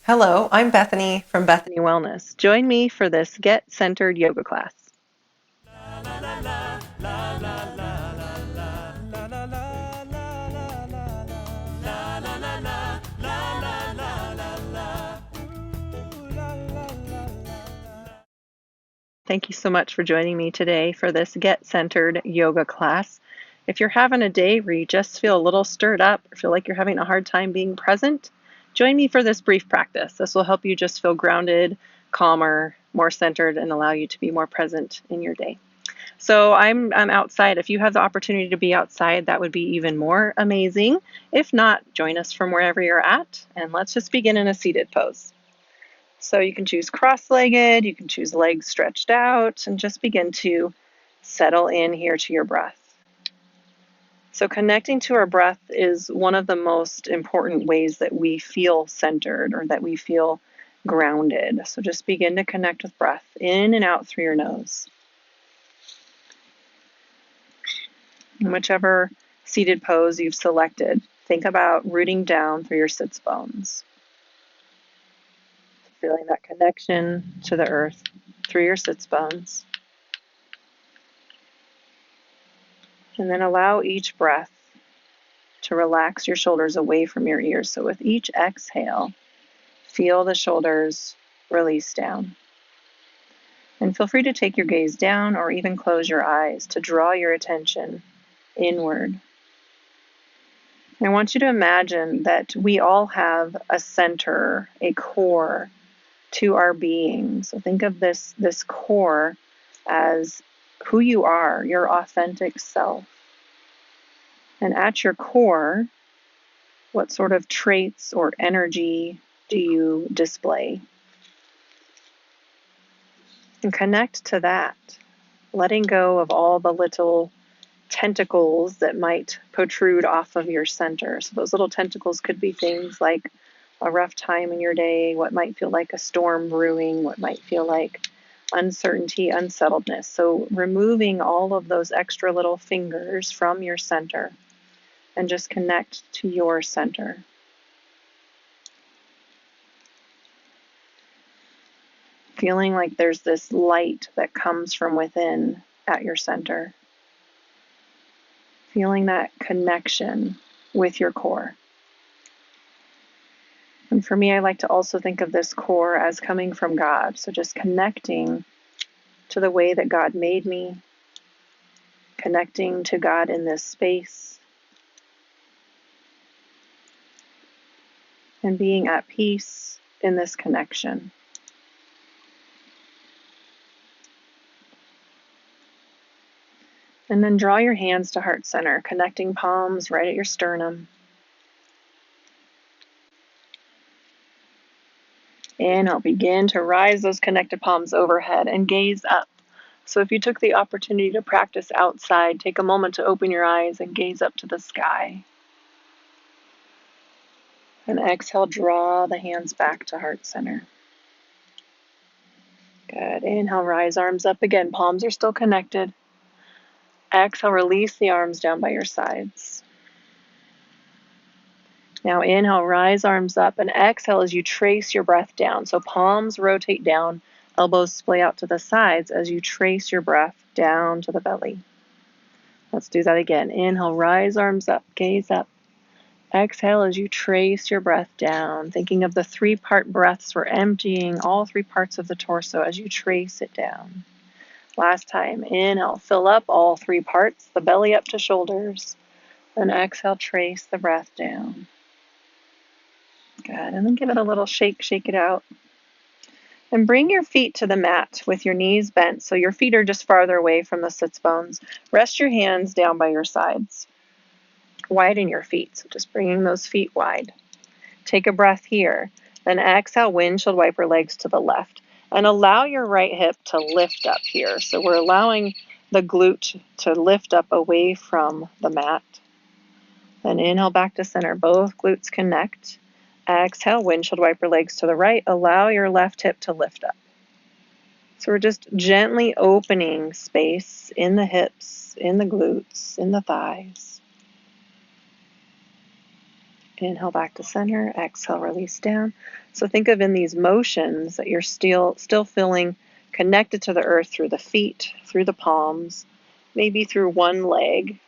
Hello, I'm Bethany from Bethany Wellness. Join me for this Get Centered yoga class. Thank you so much for joining me today for this Get Centered yoga class. If you're having a day where you just feel a little stirred up or feel like you're having a hard time being present, join me for this brief practice. This will help you just feel grounded, calmer, more centered, and allow you to be more present in your day. So I'm outside. If you have the opportunity to be outside, that would be even more amazing. If not, join us from wherever you're at, and let's just begin in a seated pose. So you can choose cross-legged, you can choose legs stretched out, and just begin to settle in here to your breath. So connecting to our breath is one of the most important ways that we feel centered or that we feel grounded. So just begin to connect with breath in and out through your nose. In whichever seated pose you've selected, think about rooting down through your sits bones. Feeling that connection to the earth through your sits bones. And then allow each breath to relax your shoulders away from your ears. So with each exhale, feel the shoulders release down. And feel free to take your gaze down or even close your eyes to draw your attention inward. I want you to imagine that we all have a center, a core to our being. So think of this core as who you are, your authentic self. And at your core, what sort of traits or energy do you display? And connect to that, letting go of all the little tentacles that might protrude off of your center. So those little tentacles could be things like a rough time in your day, what might feel like a storm brewing, what might feel like uncertainty, unsettledness. So removing all of those extra little fingers from your center and just connect to your center. Feeling like there's this light that comes from within at your center. Feeling that connection with your core. And for me, I like to also think of this core as coming from God. So just connecting to the way that God made me, connecting to God in this space, and being at peace in this connection. And then draw your hands to heart center, connecting palms right at your sternum. Inhale, begin to rise those connected palms overhead and gaze up. So if you took the opportunity to practice outside, take a moment to open your eyes and gaze up to the sky. And exhale, draw the hands back to heart center. Good. Inhale, rise arms up again. Palms are still connected. Exhale, release the arms down by your sides. Now inhale, rise arms up, and exhale as you trace your breath down. So palms rotate down, elbows splay out to the sides as you trace your breath down to the belly. Let's do that again. Inhale, rise arms up, gaze up. Exhale as you trace your breath down, thinking of the 3-part breaths. We're emptying all 3 parts of the torso as you trace it down. Last time, inhale, fill up all 3 parts, the belly up to shoulders. Then exhale, trace the breath down. Good, and then give it a little shake it out. And bring your feet to the mat with your knees bent so your feet are just farther away from the sits bones. Rest your hands down by your sides. Widen your feet, so just bringing those feet wide. Take a breath here. Then exhale, windshield wiper legs to the left. And allow your right hip to lift up here. So we're allowing the glute to lift up away from the mat. Then inhale back to center. Both glutes connect. Exhale, windshield wiper legs to the right. Allow your left hip to lift up. So we're just gently opening space in the hips, in the glutes, in the thighs. Inhale back to center, exhale, release down. So think of in these motions that you're still feeling connected to the earth through the feet, through the palms, maybe through one leg.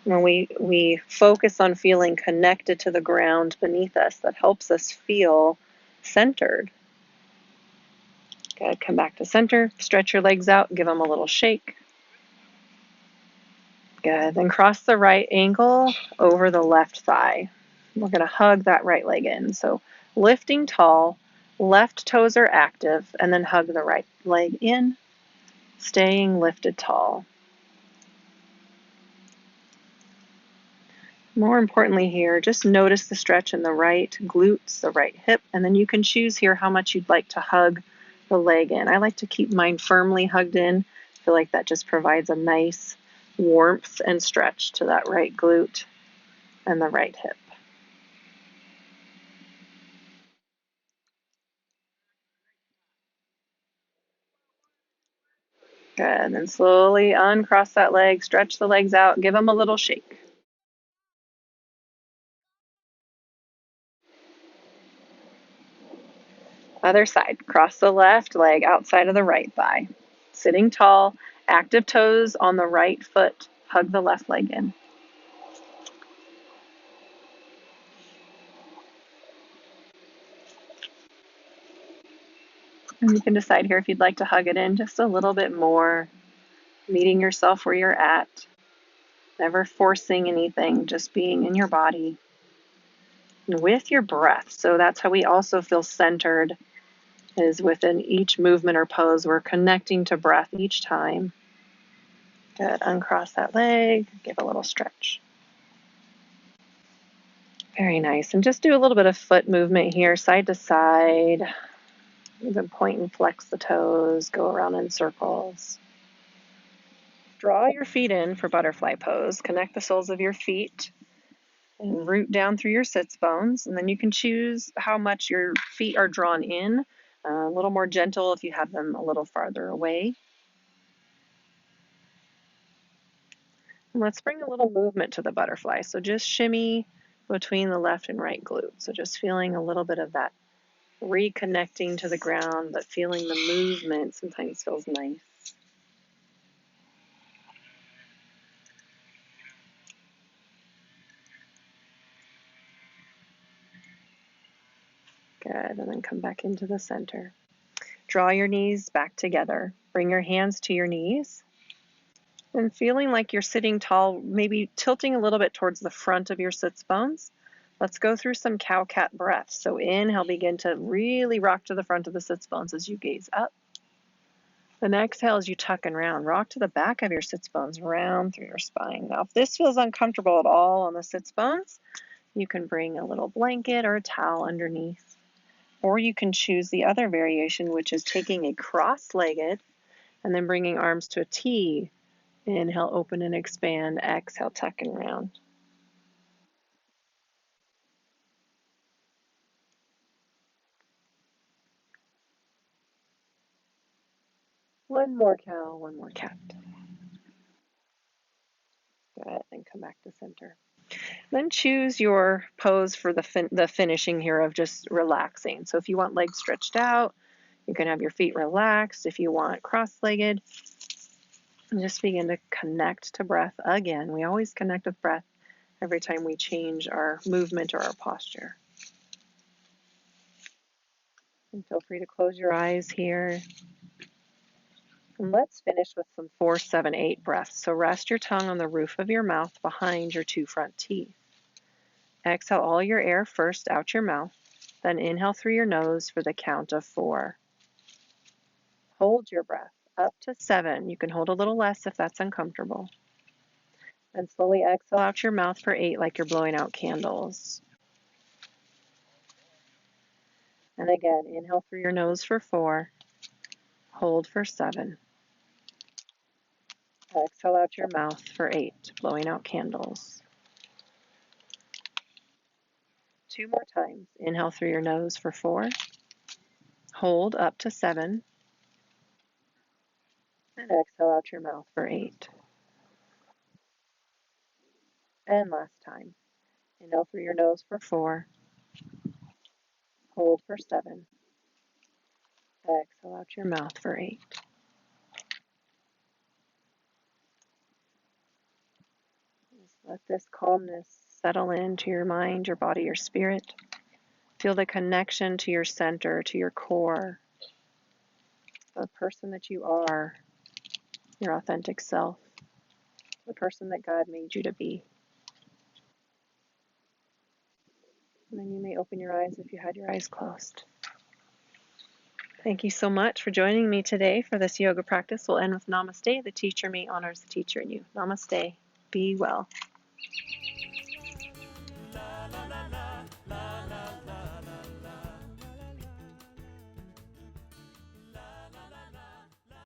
When we focus on feeling connected to the ground beneath us, that helps us feel centered. Good, come back to center, stretch your legs out, give them a little shake. Good, then cross the right ankle over the left thigh. We're going to hug that right leg in. So lifting tall, left toes are active, and then hug the right leg in, staying lifted tall. More importantly here, just notice the stretch in the right glutes, the right hip, and then you can choose here how much you'd like to hug the leg in. I like to keep mine firmly hugged in. I feel like that just provides a nice warmth and stretch to that right glute and the right hip. Good, and then slowly uncross that leg, stretch the legs out, give them a little shake. Other side, cross the left leg outside of the right thigh. Sitting tall, active toes on the right foot, hug the left leg in. And you can decide here if you'd like to hug it in just a little bit more, meeting yourself where you're at, never forcing anything, just being in your body and with your breath. So that's how we also feel centered, is within each movement or pose, we're connecting to breath each time. Good, uncross that leg, give a little stretch. Very nice, and just do a little bit of foot movement here, side to side. Even point and flex the toes, go around in circles. Draw your feet in for butterfly pose. Connect the soles of your feet and root down through your sits bones. And then you can choose how much your feet are drawn in. A little more gentle if you have them a little farther away. And let's bring a little movement to the butterfly. So just shimmy between the left and right glute. So just feeling a little bit of that reconnecting to the ground, but feeling the movement sometimes feels nice. Good, and then come back into the center. Draw your knees back together. Bring your hands to your knees. And feeling like you're sitting tall, maybe tilting a little bit towards the front of your sits bones. Let's go through some cow-cat breaths. So inhale, begin to really rock to the front of the sits bones as you gaze up. Then exhale as you tuck and round. Rock to the back of your sits bones, round through your spine. Now, if this feels uncomfortable at all on the sits bones, you can bring a little blanket or a towel underneath. Or you can choose the other variation, which is taking a cross-legged and then bringing arms to a T. Inhale, open and expand. Exhale, tuck and round. One more cow, one more cat. Good, and come back to center. Then choose your pose for the finishing here of just relaxing. So if you want legs stretched out, you can have your feet relaxed. If you want cross-legged, and just begin to connect to breath again. We always connect with breath every time we change our movement or our posture. And feel free to close your eyes here. And let's finish with some 4, 7, 8 breaths. So rest your tongue on the roof of your mouth behind your 2 front teeth. Exhale all your air first out your mouth, then inhale through your nose for the count of 4. Hold your breath up to 7. You can hold a little less if that's uncomfortable. And slowly exhale out your mouth for 8 like you're blowing out candles. And again, inhale through your nose for 4. Hold for 7. Exhale out your mouth for 8, blowing out candles. 2 more times. Inhale through your nose for 4. Hold up to 7. And exhale out your mouth for 8. And last time. Inhale through your nose for 4. Hold for 7. Exhale out your mouth for 8. Just let this calmness settle into your mind, your body, your spirit. Feel the connection to your center, to your core, the person that you are, your authentic self, the person that God made you to be. And then you may open your eyes if you had your eyes closed. Thank you so much for joining me today for this yoga practice. We'll end with Namaste. The teacher in me honors the teacher in you. Namaste. Be well.